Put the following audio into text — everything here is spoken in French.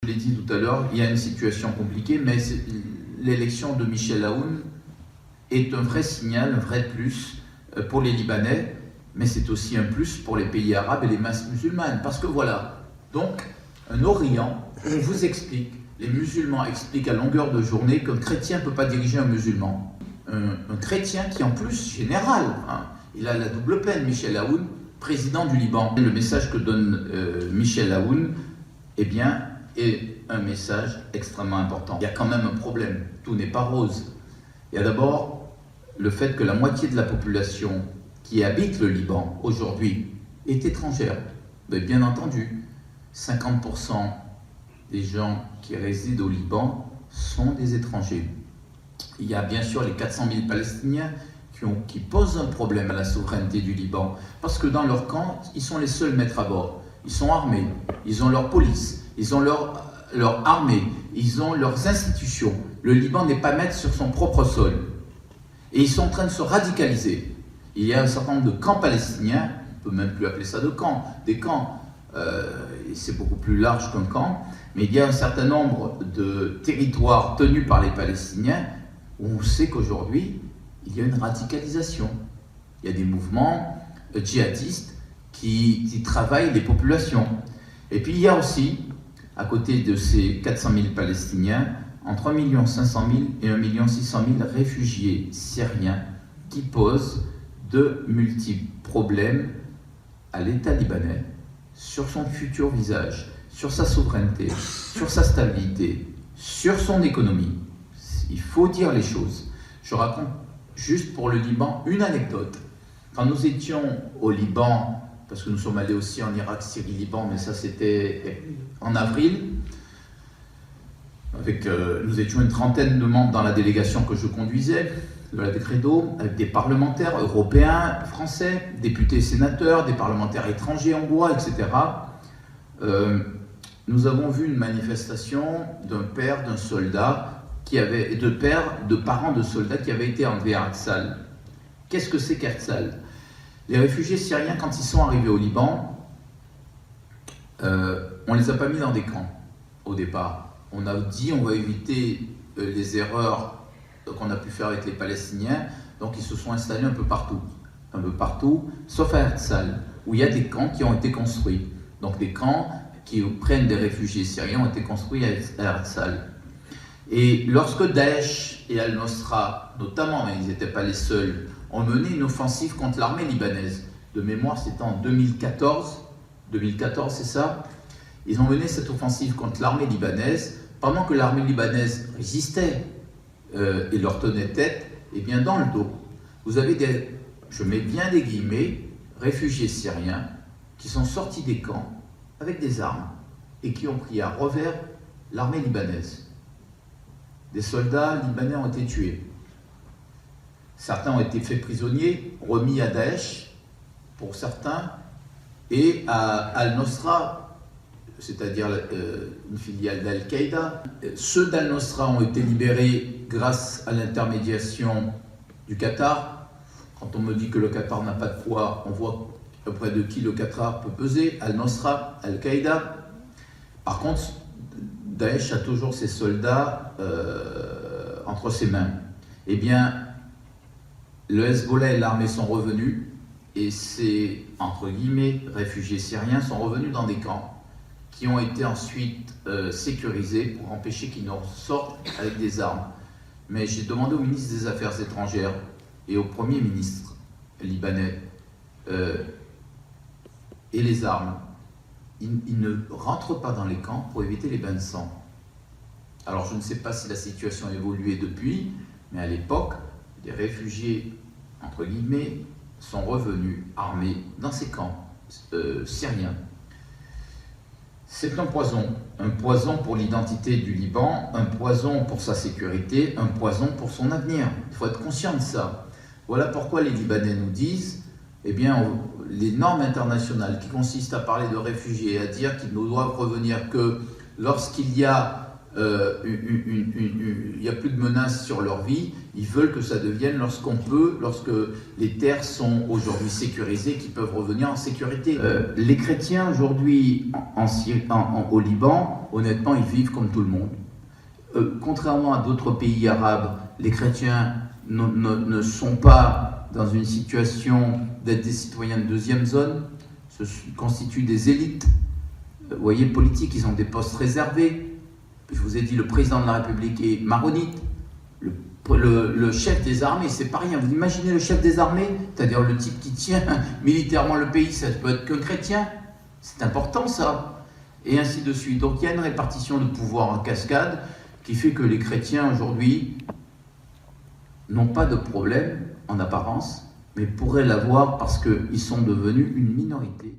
l'ai dit tout à l'heure, il y a une situation compliquée, mais l'élection de Michel Aoun est un vrai signal, un vrai plus pour les Libanais, mais c'est aussi un plus pour les pays arabes et les masses musulmanes. Parce que voilà, donc un Orient, on vous explique, les musulmans expliquent à longueur de journée qu'un chrétien ne peut pas diriger un musulman. Un chrétien qui en plus général, hein, il a la double peine, Michel Aoun, président du Liban. Le message que donne Michel Aoun, eh bien, est un message extrêmement important. Il y a quand même un problème, tout n'est pas rose. Il y a d'abord le fait que la moitié de la population qui habite le Liban aujourd'hui est étrangère. Vous avez bien entendu, 50% des gens qui résident au Liban sont des étrangers. Il y a bien sûr les 400 000 Palestiniens qui posent un problème à la souveraineté du Liban, parce que dans leur camp, ils sont les seuls maîtres à bord. Ils sont armés, ils ont leur police, ils ont leur armée, ils ont leurs institutions. Le Liban n'est pas maître sur son propre sol. Et ils sont en train de se radicaliser. Il y a un certain nombre de camps palestiniens, on ne peut même plus appeler ça de camps, des camps, c'est beaucoup plus large qu'un camp, mais il y a un certain nombre de territoires tenus par les Palestiniens où on sait qu'aujourd'hui, il y a une radicalisation. Il y a des mouvements djihadistes qui travaillent les populations. Et puis il y a aussi, à côté de ces 400 000 Palestiniens, entre 1 500 000 et 1 600 000 réfugiés syriens qui posent de multiples problèmes à l'État libanais sur son futur visage, sur sa souveraineté, sur sa stabilité, sur son économie. Il faut dire les choses. Je raconte juste pour le Liban une anecdote. Quand nous étions au Liban, parce que nous sommes allés aussi en Irak, Syrie, Liban, mais ça c'était en avril, nous étions une trentaine de membres dans la délégation que je conduisais, de la Decredo, avec des parlementaires européens, français, députés et sénateurs, des parlementaires étrangers hongrois, etc. Nous avons vu une manifestation d'un père, d'un soldat, et de parents de soldats qui avaient été enlevés à Herzl. Qu'est-ce que c'est qu'Herzl? Les réfugiés syriens, quand ils sont arrivés au Liban, on ne les a pas mis dans des camps au départ. On a dit on va éviter les erreurs qu'on a pu faire avec les Palestiniens, donc ils se sont installés un peu partout, sauf à Herzl, où il y a des camps qui ont été construits. Donc des camps qui prennent des réfugiés syriens ont été construits à Herzl. Et lorsque Daesh et Al-Nosra, notamment, mais ils n'étaient pas les seuls, ont mené une offensive contre l'armée libanaise, de mémoire c'était en 2014, c'est ça, ils ont mené cette offensive contre l'armée libanaise, pendant que l'armée libanaise résistait et leur tenait tête, et bien dans le dos, vous avez je mets bien des guillemets, réfugiés syriens qui sont sortis des camps avec des armes et qui ont pris à revers l'armée libanaise. Des soldats libanais ont été tués. Certains ont été faits prisonniers, remis à Daesh, pour certains, et à Al-Nosra, c'est-à-dire une filiale d'Al-Qaïda. Ceux d'Al-Nosra ont été libérés grâce à l'intermédiation du Qatar. Quand on me dit que le Qatar n'a pas de poids, on voit auprès de qui le Qatar peut peser, Al-Nosra, Al-Qaïda. Par contre, Daesh a toujours ses soldats entre ses mains. Eh bien, le Hezbollah et l'armée sont revenus, et ces, entre guillemets, réfugiés syriens sont revenus dans des camps qui ont été ensuite sécurisés pour empêcher qu'ils ne sortent avec des armes. Mais j'ai demandé au ministre des Affaires étrangères et au Premier ministre libanais, et les armes, ils ne rentrent pas dans les camps pour éviter les bains de sang. Alors je ne sais pas si la situation a évolué depuis, mais à l'époque, des réfugiés, entre guillemets, sont revenus armés dans ces camps syriens. C'est un poison pour l'identité du Liban, un poison pour sa sécurité, un poison pour son avenir. Il faut être conscient de ça. Voilà pourquoi les Libanais nous disent, eh bien, les normes internationales qui consistent à parler de réfugiés et à dire qu'ils ne doivent revenir que lorsqu'il y a il n'y a plus de menace sur leur vie, ils veulent que ça devienne lorsqu'on peut, lorsque les terres sont aujourd'hui sécurisées, qu'ils peuvent revenir en sécurité. Les chrétiens aujourd'hui au Liban, honnêtement, ils vivent comme tout le monde. Contrairement à d'autres pays arabes, les chrétiens ne sont pas dans une situation d'être des citoyens de deuxième zone, se constituent des élites, vous voyez, politiques, ils ont des postes réservés. Je vous ai dit, le président de la République est maronite, le chef des armées, c'est pas rien. Vous imaginez le chef des armées, c'est-à-dire le type qui tient militairement le pays, ça peut être qu'un chrétien. C'est important ça. Et ainsi de suite. Donc il y a une répartition de pouvoir en cascade qui fait que les chrétiens aujourd'hui n'ont pas de problème en apparence, mais pourraient l'avoir parce qu'ils sont devenus une minorité.